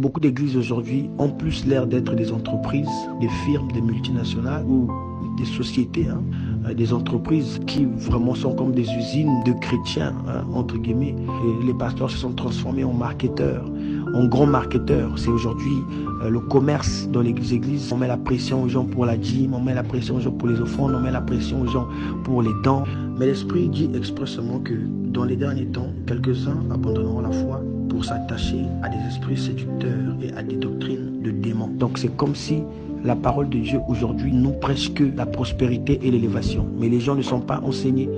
Beaucoup d'églises aujourd'hui ont plus l'air d'être des entreprises, des firmes, des multinationales ou des sociétés, des entreprises qui vraiment sont comme des usines de chrétiens, entre guillemets. Et les pasteurs se sont transformés en marketeurs, en grands marketeurs. C'est aujourd'hui le commerce dans les églises. On met la pression aux gens pour la dîme, on met la pression aux gens pour les offrandes, on met la pression aux gens pour les dons. Mais l'Esprit dit expressément que dans les derniers temps, quelques-uns abandonneront la foi pour s'attacher à des esprits séducteurs et à des doctrines de démons. Donc c'est comme si la parole de Dieu aujourd'hui nous prêche que la prospérité et l'élévation. Mais les gens ne sont pas enseignés,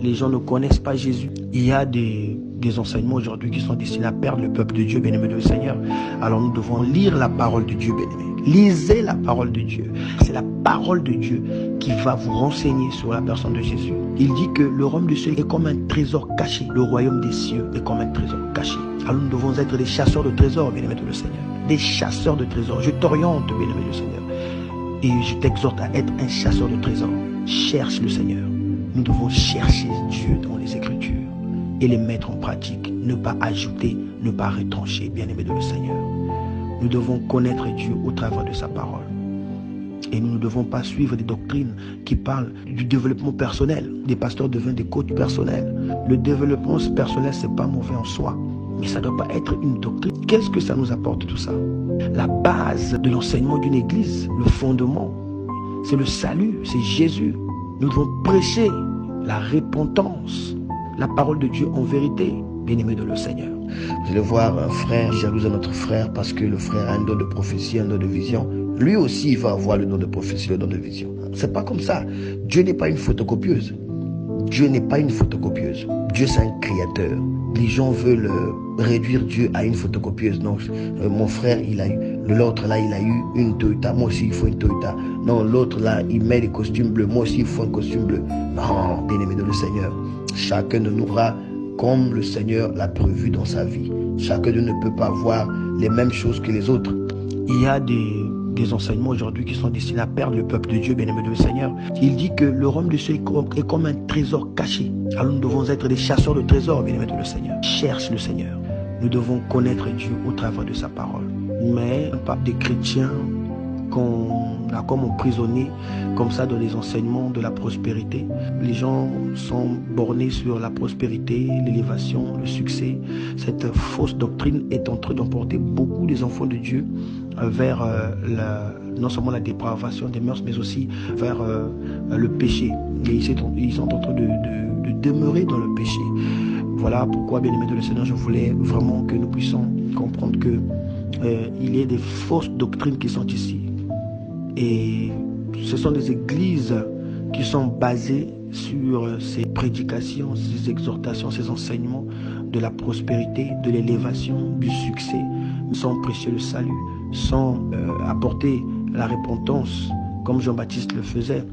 les gens ne connaissent pas Jésus. Il y a des enseignements aujourd'hui qui sont destinés à perdre le peuple de Dieu, bien-aimé de le Seigneur. Alors nous devons lire la parole de Dieu, bien-aimé. Lisez la parole de Dieu. C'est la parole de Dieu qui va vous renseigner sur la personne de Jésus. Il dit que le royaume des cieux est comme un trésor caché. Le royaume des cieux est comme un trésor caché. Alors nous devons être des chasseurs de trésors, bien-aimé de le Seigneur. Des chasseurs de trésors. Je t'oriente, bien-aimé du Seigneur. Et je t'exhorte à être un chasseur de trésors. Cherche le Seigneur. Nous devons chercher Dieu dans les Écritures et les mettre en pratique. Ne pas ajouter, ne pas retrancher, bien-aimé de le Seigneur. Nous devons connaître Dieu au travers de sa parole. Et nous ne devons pas suivre des doctrines qui parlent du développement personnel. Des pasteurs deviennent des coachs personnels. Le développement personnel, c'est pas mauvais en soi. Mais ça ne doit pas être une doctrine. Qu'est-ce que ça nous apporte tout ça? La base de l'enseignement d'une église, le fondement, c'est le salut, c'est Jésus. Nous devons prêcher la repentance, la parole de Dieu en vérité, bien-aimé de le Seigneur. Vous allez voir un frère jalouse à notre frère parce que le frère a un don de prophétie, un don de vision. Lui aussi, il va avoir le don de prophétie, le don de vision. C'est pas comme ça. Dieu n'est pas une photocopieuse. Dieu n'est pas une photocopieuse. Dieu, c'est un créateur. Les gens veulent réduire Dieu à une photocopieuse. Non, mon frère, l'autre là, il a eu une Toyota. Moi aussi, il faut une Toyota. Non, l'autre là, il met des costumes bleus. Moi aussi, il faut un costume bleu. Non, bien-aimé de le Seigneur. Chacun de nous aura comme le Seigneur l'a prévu dans sa vie. Chacun de nous ne peut pas voir les mêmes choses que les autres. Il y a des enseignements aujourd'hui qui sont destinés à perdre le peuple de Dieu, bien-aimé de le Seigneur. Il dit que le royaume de Dieu est comme un trésor caché. Alors nous devons être des chasseurs de trésors, bien-aimé de le Seigneur. Cherche le Seigneur. Nous devons connaître Dieu au travers de sa parole. Mais pas des chrétiens qu'on a comme emprisonnés comme ça dans les enseignements de la prospérité. Les gens sont bornés sur la prospérité, l'élévation, le succès. Cette fausse doctrine est en train d'emporter beaucoup des enfants de Dieu vers non seulement la dépravation des mœurs, mais aussi vers le péché. Et ils sont en train de demeurer dans le péché. Voilà pourquoi, bien-aimé de le Seigneur, je voulais vraiment que nous puissions comprendre que il y a des fausses doctrines qui sont ici. Et ce sont des églises qui sont basées sur ces prédications, ces exhortations, ces enseignements de la prospérité, de l'élévation, du succès, sans prêcher le salut, sans apporter la repentance comme Jean-Baptiste le faisait.